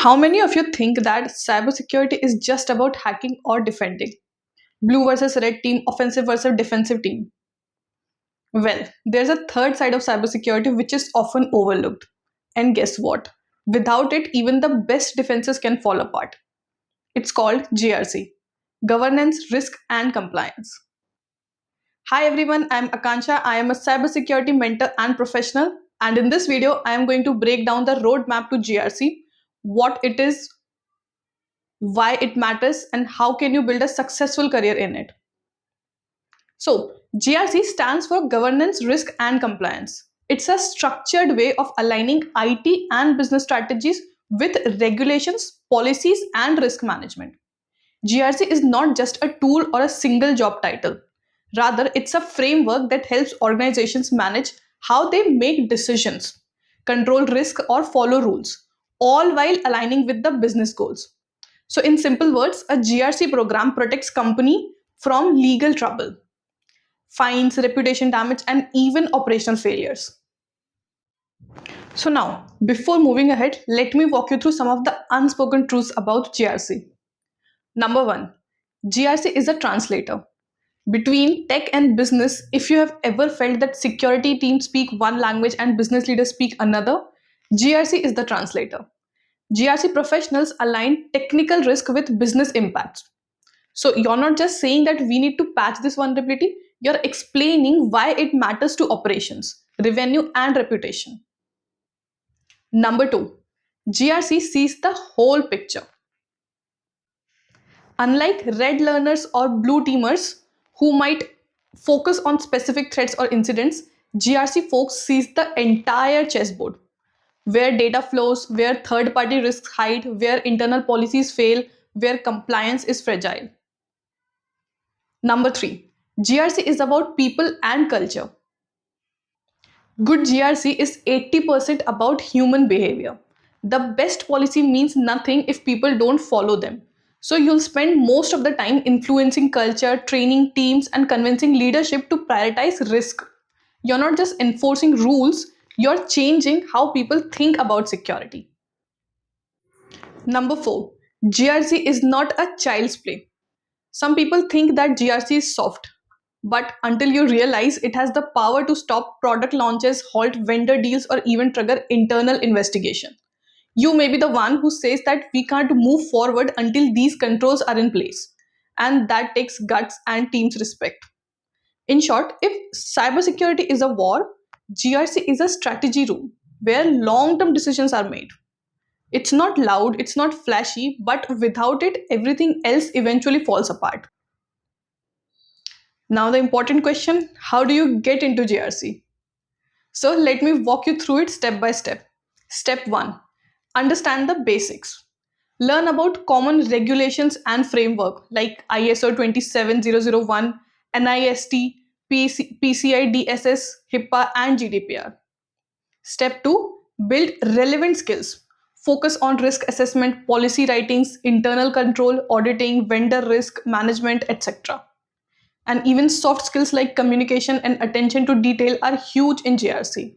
How many of you think that cybersecurity is just about hacking or defending? Blue versus red team, offensive versus defensive team. Well, there's a third side of cybersecurity which is often overlooked. And guess what? Without it, even the best defenses can fall apart. It's called GRC, Governance, Risk and Compliance. Hi everyone, I'm Akansha. I am a cybersecurity mentor and professional. And in this video, I am going to break down the roadmap to GRC, what it is, why it matters, and how can you build a successful career in it. So, GRC stands for Governance, Risk and Compliance. It's a structured way of aligning IT and business strategies with regulations, policies, and risk management. GRC is not just a tool or a single job title. Rather, it's a framework that helps organizations manage how they make decisions, control risk, or follow rules, all while aligning with the business goals. So, in simple words, a GRC program protects company from legal trouble, fines, reputation damage, and even operational failures. So now, before moving ahead, let me walk you through some of the unspoken truths about GRC. Number one, GRC is a translator. Between tech and business, if you have ever felt that security teams speak one language and business leaders speak another, GRC is the translator. GRC professionals align technical risk with business impacts. So you're not just saying that we need to patch this vulnerability, you're explaining why it matters to operations, revenue, and reputation. Number two, GRC sees the whole picture. Unlike red learners or blue teamers who might focus on specific threats or incidents, GRC folks sees the entire chessboard. Where data flows, where third party risks hide, where internal policies fail, where compliance is fragile. Number three, GRC is about people and culture. Good GRC is 80% about human behavior. The best policy means nothing if people don't follow them. So you'll spend most of the time influencing culture, training teams, and convincing leadership to prioritize risk. You're not just enforcing rules, you're changing how people think about security. Number four, GRC is not a child's play. Some people think that GRC is soft, but until you realize it has the power to stop product launches, halt vendor deals, or even trigger internal investigation. You may be the one who says that we can't move forward until these controls are in place. And that takes guts and team's respect. In short, if cybersecurity is a war, GRC is a strategy room where long term decisions are made. It's not loud, it's not flashy, but without it, everything else eventually falls apart. Now, the important question, how do you get into GRC? So, let me walk you through it step by step. Step 1, understand the basics. Learn about common regulations and framework like ISO 27001, NIST, PCI DSS, HIPAA, and GDPR. Step 2, build relevant skills. Focus on risk assessment, policy writings, internal control, auditing, vendor risk management, etc. And even soft skills like communication and attention to detail are huge in GRC.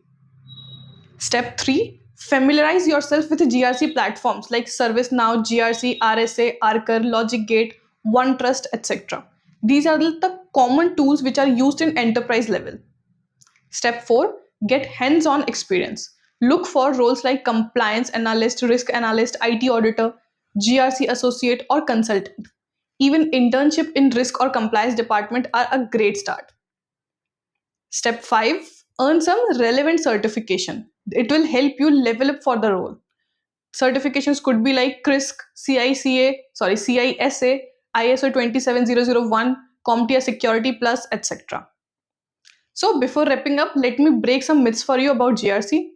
Step 3, familiarize yourself with GRC platforms like ServiceNow, GRC, RSA, Archer, LogicGate, OneTrust, etc. These are the common tools which are used in enterprise level. Step 4, get hands-on experience. Look for roles like compliance analyst, risk analyst, IT auditor, GRC associate, or consultant. Even internship in risk or compliance department are a great start. Step 5, earn some relevant certification. It will help you level up for the role. Certifications could be like CRISC, CISA, ISO 27001, CompTIA Security Plus, etc. So before wrapping up, let me break some myths for you about GRC.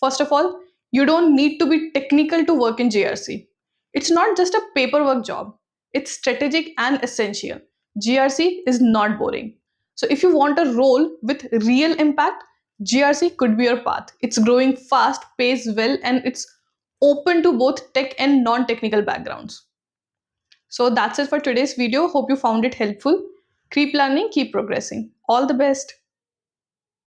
First of all, you don't need to be technical to work in GRC. It's not just a paperwork job. It's strategic and essential. GRC is not boring. So if you want a role with real impact, GRC could be your path. It's growing fast, pays well, and it's open to both tech and non-technical backgrounds. So that's it for today's video. Hope you found it helpful. Keep learning, keep progressing. All the best.